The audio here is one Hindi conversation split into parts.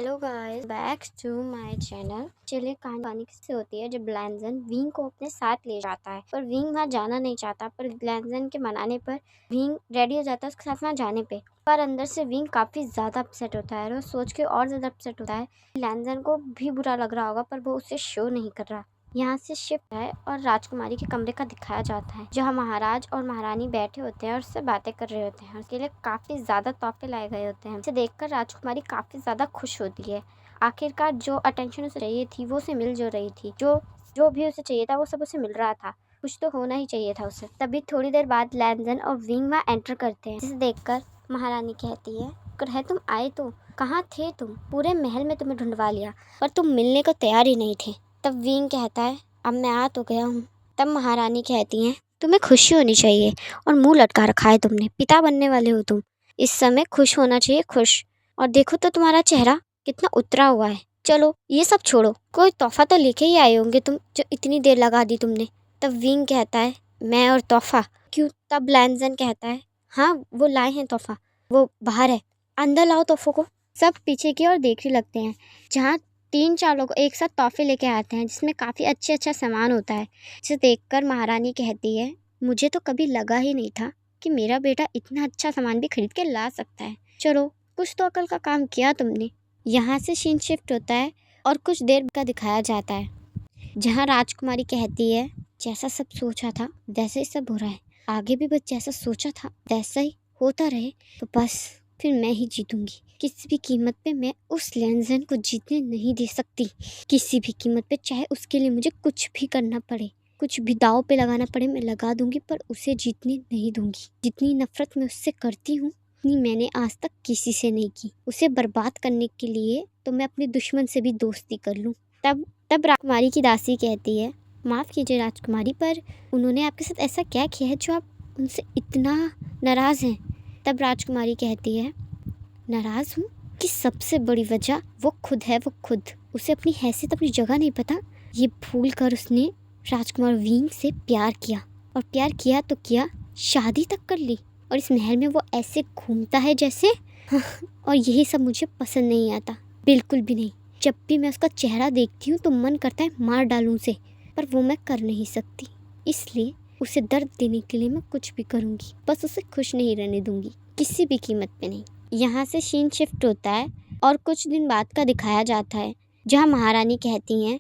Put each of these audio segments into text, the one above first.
Hello guys, back to my channel. चलिए कहानी किससे होती है जब लैंजन विंग को अपने साथ ले जाता है, पर विंग वहाँ जाना नहीं चाहता। पर लैंजन के मनाने पर विंग रेडी हो जाता है उसके साथ वहाँ जाने पे। पर अंदर से विंग काफी ज्यादा अपसेट होता है और वो सोच के और ज्यादा अपसेट होता है। लैंजन को भी बुरा लग रहा होगा पर वो उसे शो नहीं कर रहा। यहाँ से शिफ्ट है और राजकुमारी के कमरे का दिखाया जाता है जहाँ महाराज और महारानी बैठे होते हैं और उससे बातें कर रहे होते हैं। उसके लिए काफी ज्यादा तोहफे लाए गए होते हैं। इसे देखकर राजकुमारी काफी ज्यादा खुश होती है। आखिरकार जो अटेंशन उसे चाहिए थी वो उसे मिल जो रही थी। जो भी उसे चाहिए था वो सब उसे मिल रहा था। कुछ तो होना ही चाहिए था उसे। तभी थोड़ी देर बाद लैंजन और विंग वहाँ एंटर करते हैं, जिसे देखकर महारानी कहती है, है तुम आए तो कहाँ थे तुम? पूरे महल में तुम्हें ढूंढवा लिया पर तुम मिलने को तैयार ही नहीं थे। तब विंग कहता है, अब मैं आ तो गया हूँ। तब महारानी कहती है, तुम्हें खुशी होनी चाहिए और मुंह लटका रखा है तुमने। पिता बनने वाले हो तुम, इस समय खुश होना चाहिए, खुश। और देखो तो तुम्हारा चेहरा कितना उतरा हुआ है। चलो ये सब छोड़ो, कोई तोहफा तो लेके ही आए होंगे तुम, जो इतनी देर लगा दी तुमने। तब विंग कहता है, मैं और तोहफा क्यों? तब लैंजन कहता है, हाँ वो लाए हैं तोहफा, वो बाहर है, अंदर लाओ तोहफों को। सब पीछे की ओर देखने लगते हैं जहाँ 3-4 लोग एक साथ तोहफे लेके आते हैं, जिसमें काफ़ी अच्छा सामान होता है। जिसे देखकर महारानी कहती है, मुझे तो कभी लगा ही नहीं था कि मेरा बेटा इतना अच्छा सामान भी खरीद के ला सकता है। चलो कुछ तो अकल का काम किया तुमने। यहाँ से सीन शिफ्ट होता है और कुछ देर का दिखाया जाता है जहाँ राजकुमारी कहती है, जैसा सब सोचा था वैसे ही सब हो रहा है। आगे भी बस जैसा सोचा था वैसा ही होता रहे तो बस फिर मैं ही जीतूंगी। किसी भी कीमत पे मैं उस लैंजन को जीतने नहीं दे सकती। किसी भी कीमत पे, चाहे उसके लिए मुझे कुछ भी करना पड़े, कुछ भी दाव पे लगाना पड़े, मैं लगा दूंगी, पर उसे जीतने नहीं दूंगी। जितनी नफरत मैं उससे करती हूँ उतनी मैंने आज तक किसी से नहीं की। उसे बर्बाद करने के लिए तो मैं अपने दुश्मन से भी दोस्ती कर लूँ। तब राजकुमारी की दासी कहती है, माफ़ कीजिए राजकुमारी, पर उन्होंने आपके साथ ऐसा क्या किया है जो आप उनसे इतना नाराज़ हैं? तब राजकुमारी कहती है, नाराज़ हूँ कि सबसे बड़ी वजह वो खुद है, वो खुद। उसे अपनी हैसियत, अपनी जगह नहीं पता। ये भूल कर उसने राजकुमार विंग से प्यार किया, और प्यार किया तो किया, शादी तक कर ली। और इस महल में वो ऐसे घूमता है जैसे और यही सब मुझे पसंद नहीं आता, बिल्कुल भी नहीं। जब भी मैं उसका चेहरा देखती हूँ तो मन करता है मार डालूं उसे, पर वो मैं कर नहीं सकती। इसलिए उसे दर्द देने के लिए मैं कुछ भी करूँगी, बस उसे खुश नहीं रहने दूंगी, किसी भी कीमत पे नहीं। यहाँ से सीन शिफ्ट होता है और कुछ दिन बाद का दिखाया जाता है जहाँ महारानी कहती हैं,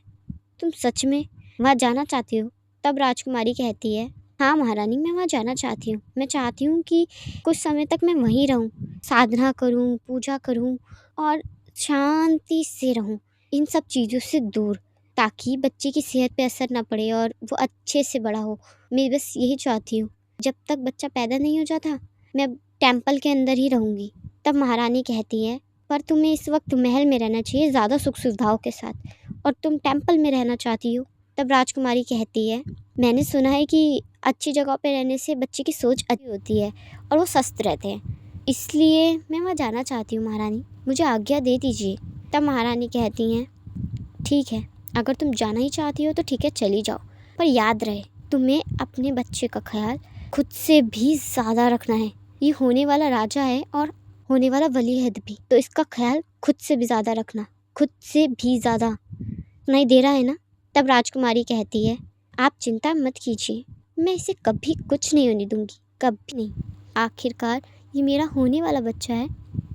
तुम सच में वहाँ जाना चाहती हो? तब राजकुमारी कहती है, हाँ महारानी, मैं वहाँ जाना चाहती हूँ। मैं चाहती हूँ कि कुछ समय तक मैं वहीं रहूँ, साधना करूँ, पूजा करूँ और शांति से रहूँ, इन सब चीज़ों से दूर, ताकि बच्चे की सेहत पे असर ना पड़े और वो अच्छे से बड़ा हो। मैं बस यही चाहती हूँ। जब तक बच्चा पैदा नहीं हो जाता मैं टेम्पल के अंदर ही रहूँगी। तब महारानी कहती है, पर तुम्हें इस वक्त महल में रहना चाहिए ज़्यादा सुख सुविधाओं के साथ, और तुम टेम्पल में रहना चाहती हो। तब राजकुमारी कहती है, मैंने सुना है कि अच्छी जगह पे रहने से बच्चे की सोच अच्छी होती है और वो स्वस्थ रहते हैं, इसलिए मैं वहाँ जाना चाहती हूँ महारानी, मुझे आज्ञा दे दीजिए। तब महारानी कहती हैं, ठीक है, अगर तुम जाना ही चाहती हो तो ठीक है, चली जाओ, पर याद रहे तुम्हें अपने बच्चे का ख्याल खुद से भी ज़्यादा रखना है। ये होने वाला राजा है और होने वाला वलीअहद भी, तो इसका ख्याल खुद से भी ज़्यादा रखना, खुद से भी ज़्यादा। नहीं दे रहा है ना? तब राजकुमारी कहती है, आप चिंता मत कीजिए, मैं इसे कभी कुछ नहीं होने दूंगी, कभी नहीं। आखिरकार ये मेरा होने वाला बच्चा है,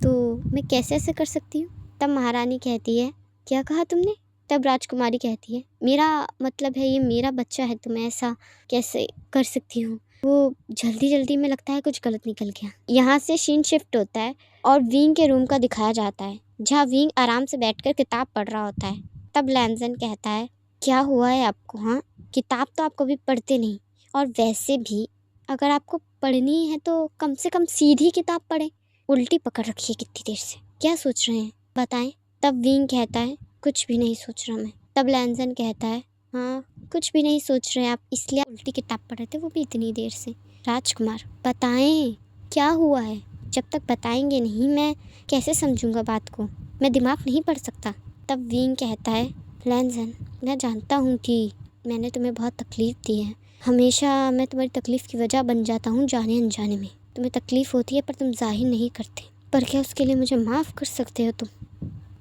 तो मैं कैसे ऐसे कर सकती हूँ? तब महारानी कहती है, क्या कहा तुमने? तब राजकुमारी कहती है, मेरा मतलब है ये मेरा बच्चा है, तो मैं ऐसा कैसे कर सकती हूँ? वो जल्दी में लगता है कुछ गलत निकल गया। यहाँ से सीन शिफ्ट होता है और विंग के रूम का दिखाया जाता है जहाँ विंग आराम से बैठकर किताब पढ़ रहा होता है। तब लैंजन कहता है, क्या हुआ है आपको? हाँ, किताब तो आप कभी पढ़ते नहीं, और वैसे भी अगर आपको पढ़नी है तो कम से कम सीधी किताब पढ़ें, उल्टी पकड़ रखी है कितनी देर से, क्या सोच रहे हैं बताएं? तब विंग कहता है, कुछ भी नहीं सोच रहा मैं। तब लैंजन कहता है, हाँ कुछ भी नहीं सोच रहे आप, इसलिए उल्टी किताब पढ़ रहे थे, वो भी इतनी देर से। राजकुमार बताएं क्या हुआ है? जब तक बताएंगे नहीं मैं कैसे समझूंगा बात को, मैं दिमाग नहीं पढ़ सकता। तब विंग कहता है, लैंजन मैं जानता हूँ कि मैंने तुम्हें बहुत तकलीफ़ दी है, हमेशा मैं तुम्हारी तकलीफ़ की वजह बन जाता हूँ, जाने अनजाने में तुम्हें तकलीफ़ होती है पर तुम जाहिर नहीं करते, पर क्या उसके लिए मुझे माफ़ कर सकते हो तुम?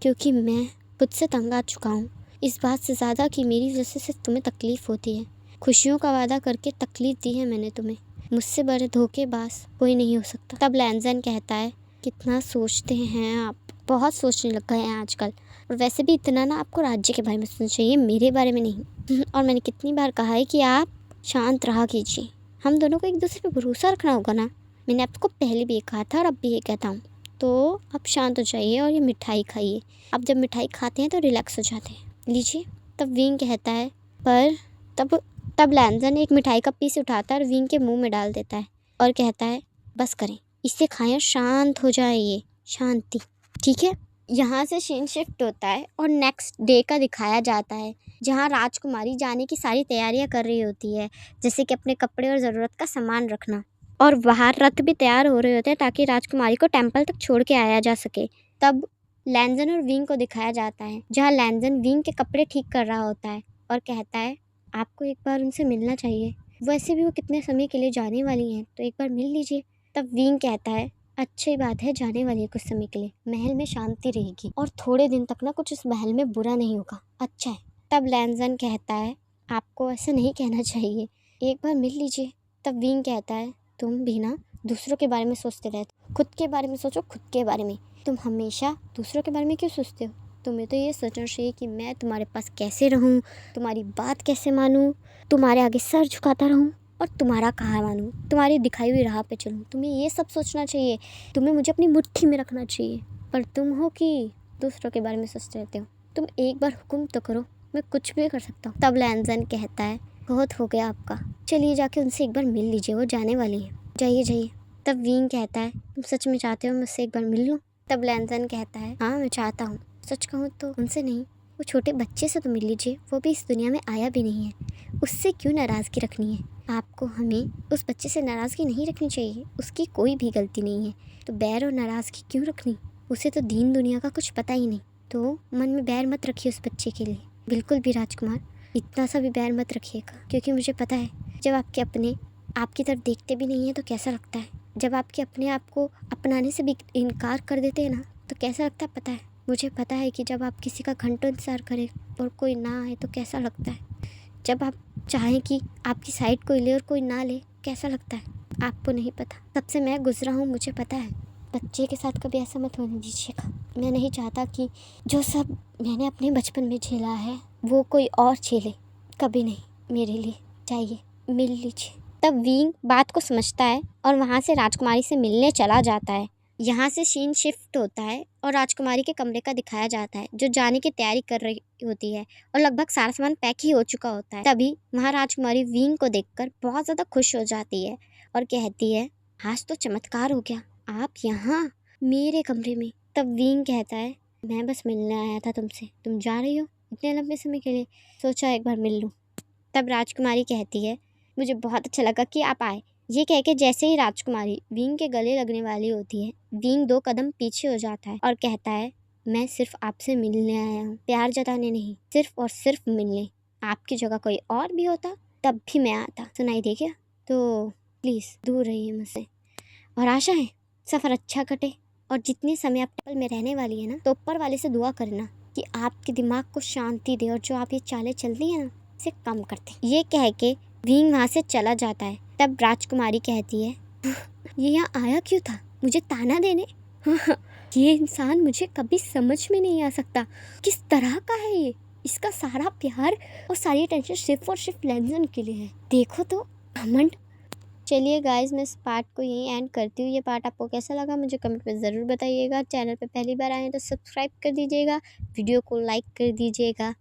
क्योंकि मैं खुद से तंग आ चुका हूँ इस बात से ज़्यादा कि मेरी वजह से सिर्फ तुम्हें तकलीफ़ होती है। खुशियों का वादा करके तकलीफ़ दी है मैंने तुम्हें। मुझसे बड़े धोखेबाज कोई नहीं हो सकता। तब लैंजन कहता है, कितना सोचते हैं आप, बहुत सोचने लग गए हैं आजकल। और वैसे भी इतना ना आपको राज्य के बारे में सोचना चाहिए, मेरे बारे में नहीं। और मैंने कितनी बार कहा है कि आप शांत रहा कीजिए, हम दोनों को एक दूसरे पर भरोसा रखना होगा ना। मैंने आपको पहले भी ये कहा था और अब भी ये कहता हूँ। तो आप शांत हो जाइए और ये मिठाई खाइए। आप जब मिठाई खाते हैं तो रिलैक्स हो जाते हैं, लीजिए। तब विंग कहता है, पर तब लैंजन एक मिठाई का पीस उठाता है और विंग के मुंह में डाल देता है और कहता है, बस करें, इसे खाएं, शांत हो जाइए, शांति, ठीक है। यहाँ से सीन शिफ्ट होता है और नेक्स्ट डे का दिखाया जाता है, जहाँ राजकुमारी जाने की सारी तैयारियां कर रही होती है, जैसे कि अपने कपड़े और ज़रूरत का सामान रखना। और बाहर रथ भी तैयार हो रहे होते हैं ताकि राजकुमारी को टेम्पल तक छोड़ के आया जा सके। तब लैंजन और विंग को दिखाया जाता है, जहाँ लैंजन विंग के कपड़े ठीक कर रहा होता है और कहता है, आपको एक बार उनसे मिलना चाहिए, वैसे भी वो कितने समय के लिए जाने वाली हैं, तो एक बार मिल लीजिए। तब विंग कहता है, अच्छी बात है, जाने वाली है कुछ समय के लिए, महल में शांति रहेगी और थोड़े दिन तक ना कुछ इस महल में बुरा नहीं होगा, अच्छा है। तब लैंजन कहता है, आपको ऐसा नहीं कहना चाहिए, एक बार मिल लीजिए। तब विंग कहता है, तुम भी ना दूसरों के बारे में सोचते रहते, खुद के बारे में सोचो, खुद के बारे में। तुम हमेशा दूसरों के बारे में क्यों सोचते हो? तुम्हें तो ये सोचना चाहिए कि मैं तुम्हारे पास कैसे रहूं, तुम्हारी बात कैसे मानूं, तुम्हारे आगे सर झुकाता रहूं और तुम्हारा कहा मानूं, तुम्हारी दिखाई हुई राह पे चलूं। तुम्हें ये सब सोचना चाहिए, तुम्हें मुझे अपनी मुट्ठी में रखना चाहिए। पर तुम हो कि दूसरों के बारे में सोचते रहते हो। तुम एक बार हुक्म तो करो, मैं कुछ भी कर सकता हूँ। तब लैंजन कहता है, बहुत हो गया आपका, चलिए जाके उनसे एक बार मिल लीजिए, वो जाने वाली है, जाइए जाइए। तब विंग कहता है, तुम सच में चाहते हो मुझसे एक बार मिल लूँ? तब लैंजन कहता है, हाँ मैं चाहता हूँ, सच कहूँ तो उनसे नहीं, वो छोटे बच्चे से तो मिल लीजिए, वो भी इस दुनिया में आया भी नहीं है, उससे क्यों नाराज़गी रखनी है? आपको हमें उस बच्चे से नाराज़गी नहीं रखनी चाहिए, उसकी कोई भी गलती नहीं है, तो बैर और नाराज़गी क्यों रखनी? उसे तो दीन दुनिया का कुछ पता ही नहीं, तो मन में बैर मत रखिए उस बच्चे के लिए, बिल्कुल भी राजकुमार, इतना सा भी बैर मत रखिएगा, क्योंकि मुझे पता है जब आपके अपने आपकी तरफ देखते भी नहीं है तो कैसा लगता है, जब आपके अपने आप को अपनाने से भी इनकार कर देते हैं ना तो कैसा लगता है पता है। मुझे पता है कि जब आप किसी का घंटों इंतज़ार करें और कोई ना आए तो कैसा लगता है, जब आप चाहें कि आपकी साइड कोई ले और कोई ना ले कैसा लगता है, आपको नहीं पता। तब से मैं गुजरा हूँ, मुझे पता है। बच्चे के साथ कभी ऐसा मत होने दीजिएगा। मैं नहीं चाहता कि जो सब मैंने अपने बचपन में झेला है वो कोई और झेले, कभी नहीं। मेरे लिए जाइए, मिल लीजिए। तब विंग बात को समझता है और वहाँ से राजकुमारी से मिलने चला जाता है। यहाँ से सीन शिफ्ट होता है और राजकुमारी के कमरे का दिखाया जाता है, जो जाने की तैयारी कर रही होती है और लगभग सारा सामान पैक ही हो चुका होता है। तभी वहाँ राजकुमारी विंग को देखकर बहुत ज़्यादा खुश हो जाती है और कहती है, आज तो चमत्कार हो गया, आप यहाँ मेरे कमरे में। तब विंग कहता है, मैं बस मिलने आया था तुमसे, तुम जा रही हो इतने लंबे समय के लिए, सोचा एक बार मिल लूँ। तब राजकुमारी कहती है, मुझे बहुत अच्छा लगा कि आप आए। ये कह के जैसे ही राजकुमारी विंग के गले लगने वाली होती है, विंग 2 कदम पीछे हो जाता है और कहता है, मैं सिर्फ आपसे मिलने आया हूँ, प्यार जताने नहीं, सिर्फ और सिर्फ मिलने। आपकी जगह कोई और भी होता तब भी मैं आता। सुनाई दे गया? तो प्लीज़ दूर रहिए मुझसे, और आशा है सफ़र अच्छा कटे। और जितने समय आप टेम्पल में रहने वाली है ना, तो ऊपर वाले से दुआ करना कि आपके दिमाग को शांति दे और जो आप ये चालें चल रही है ना इसे कम कर दे। ये कह के विंग वहाँ से चला जाता है। तब राजकुमारी कहती है, ये यहाँ आया क्यों था, मुझे ताना देने? ये इंसान मुझे कभी समझ में नहीं आ सकता, किस तरह का है ये, इसका सारा प्यार और सारी टेंशन सिर्फ और सिर्फ लैंजन के लिए है, देखो तो घमंड। चलिए गाइस, मैं इस पार्ट को यहीं एंड करती हूँ। ये पार्ट आपको कैसा लगा मुझे कमेंट में ज़रूर बताइएगा। चैनल पे पहली बार आए तो सब्सक्राइब कर दीजिएगा, वीडियो को लाइक कर दीजिएगा।